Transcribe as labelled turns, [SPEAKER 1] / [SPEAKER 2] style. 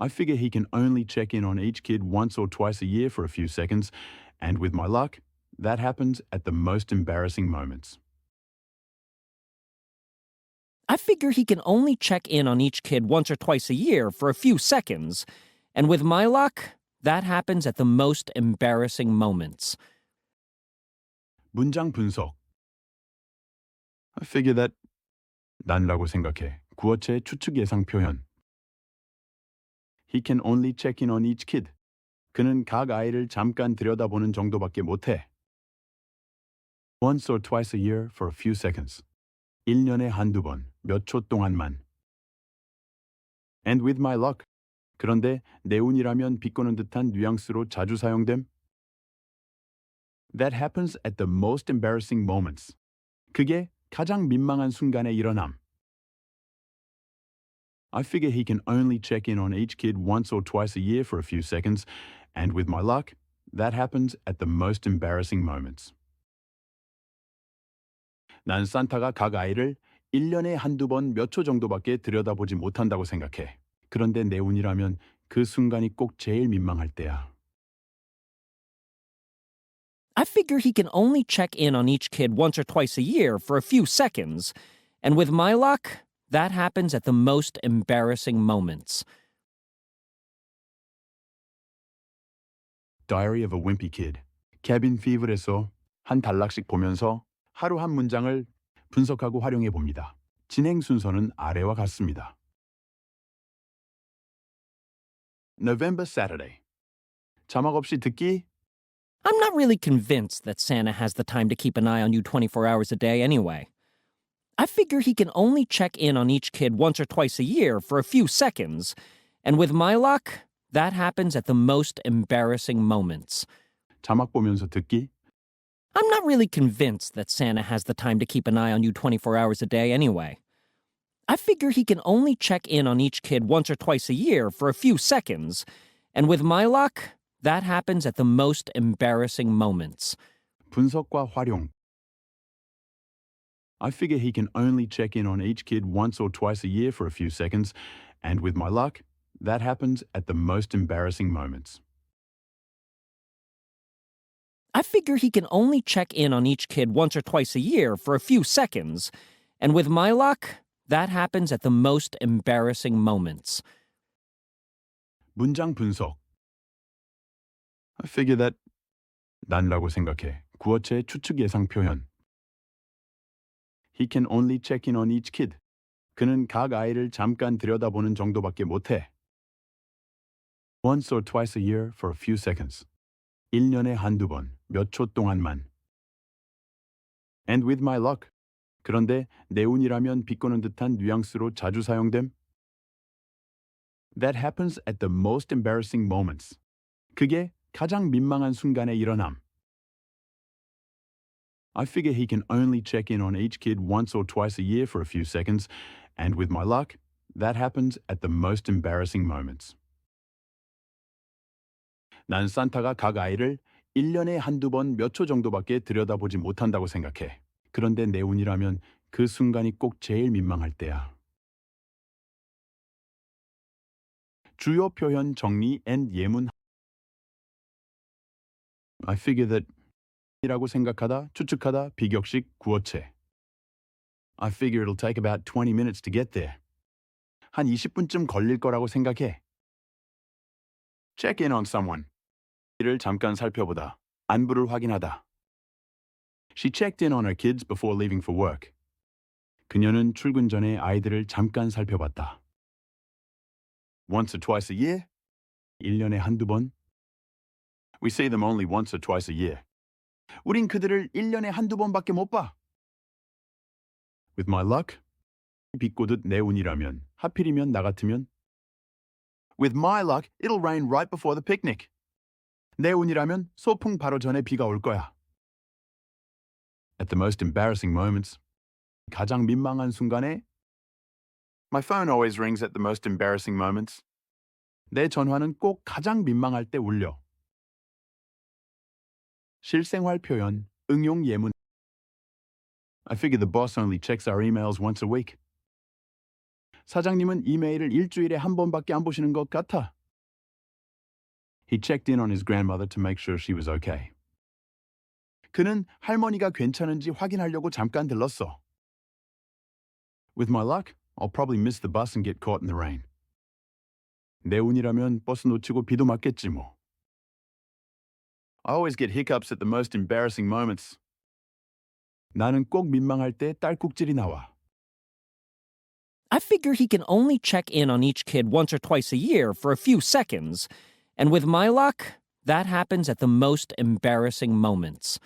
[SPEAKER 1] I figure he can only check in on each kid once or twice a year for a few seconds, and with my luck, that happens at the most embarrassing moments.
[SPEAKER 2] I figure he can only check in on each kid once or twice a year for a few seconds, and with my luck, that happens at the most embarrassing moments.
[SPEAKER 1] 문장 분석. I figure that 난라고 생각해. 구어체의 추측 예상 표현. He can only check in on each kid. 그는 각 아이를 잠깐 들여다보는 정도밖에 못해. Once or twice a year for a few seconds. 1년에 한두 번, 몇 초 동안만. And with my luck. 그런데 내 운이라면 비꼬는 듯한 뉘앙스로 자주 사용됨. That happens at the most embarrassing moments. 그게 가장 민망한 순간에 일어남. I figure he can only check in on each kid once or twice a year for a few seconds, and with my luck, that happens at the most embarrassing moments. 난 산타가 각 아이를 1년에 한두 번 몇 초 정도밖에 들여다보지 못한다고 생각해. 그런데 내 운이라면 그 순간이 꼭 제일 민망할 때야.
[SPEAKER 2] I figure he can only check in on each kid once or twice a year for a few seconds, and with my luck, that happens at the most embarrassing moments.
[SPEAKER 1] Diary of a Wimpy Kid. Cabin Fever에서 한 단락씩 보면서 하루 한 문장을 분석하고 활용해 봅니다. 진행 순서는 아래와 같습니다. November Saturday. 자막 없이 듣기.
[SPEAKER 2] I'm not really convinced that Santa has the time to keep an eye on you 24 hours a day anyway. I figure he can only check in on each kid once or twice a year for a few seconds, and with my luck, that happens at the most embarrassing moments.
[SPEAKER 1] 자막 보면서 듣기.
[SPEAKER 2] I'm not really convinced that Santa has the time to keep an eye on you 24 hours a day anyway. I figure he can only check in on each kid once or twice a year for a few seconds, and with my luck, that happens at the most embarrassing moments.
[SPEAKER 1] 분석과 활용. I figure he can only check in on each kid once or twice a year for a few seconds, and with my luck, that happens at the most embarrassing moments.
[SPEAKER 2] I figure he can only check in on each kid once or twice a year for a few seconds, and with my luck, that happens at the most embarrassing moments.
[SPEAKER 1] 문장 분석. I figure that 난라고 생각해. 구어체의 추측 예상 표현. He can only check in on each kid. 그는 각 아이를 잠깐 들여다보는 정도밖에 못해. Once or twice a year for a few seconds. 1년에 한두 번, 몇 초 동안만. And with my luck. 그런데 내 운이라면 비꼬는 듯한 뉘앙스로 자주 사용됨. That happens at the most embarrassing moments. 그게 가장 민망한 순간에 일어남. I figure he can only check in on each kid once or twice a year for a few seconds, and with my luck, that happens at the most embarrassing moments. 난 산타가 각 아이를 1년에 한두 번 몇 초 정도밖에 들여다보지 못한다고 생각해. 그런데 내 운이라면 그 순간이 꼭 제일 민망할 때야. 주요 표현 정리 and 예문. I figure that 이라고 생각하다, 추측하다, 비격식, 구어체. I figure it'll take about 20 minutes to get there. 한 20분쯤 걸릴 거라고 생각해. Check in on someone. 이를 잠깐 살펴보다, 안부를 확인하다. She checked in on her kids before leaving for work. 그녀는 출근 전에 아이들을 잠깐 살펴봤다. Once or twice a year? 1년에 한두 번? We see them only once or twice a year. 우린 그들을 1년에 한두 번밖에 못 봐. With my luck? 비꼬듯 내 운이라면, 하필이면 나 같으면? With my luck, it'll rain right before the picnic. 내 운이라면 소풍 바로 전에 비가 올 거야. At the most embarrassing moments, 가장 민망한 순간에 My phone always rings at the most embarrassing moments. 내 전화는 꼭 가장 민망할 때 울려. 실생활 표현, 응용 예문. I figure the boss only checks our emails once a week. 사장님은 이메일을 일주일에 한 번밖에 안 보시는 것 같아. He checked in on his grandmother to make sure she was okay. 그는 할머니가 괜찮은지 확인하려고 잠깐 들렀어. With my luck, I'll probably miss the bus and get caught in the rain. 내 운이라면 버스 놓치고 비도 맞겠지 뭐. I always get hiccups at the most embarrassing moments. 나는 꼭 민망할 때 딸꾹질이 나와.
[SPEAKER 2] I figure he can only check in on each kid once or twice a year for a few seconds. And with my luck, that happens at the most embarrassing moments.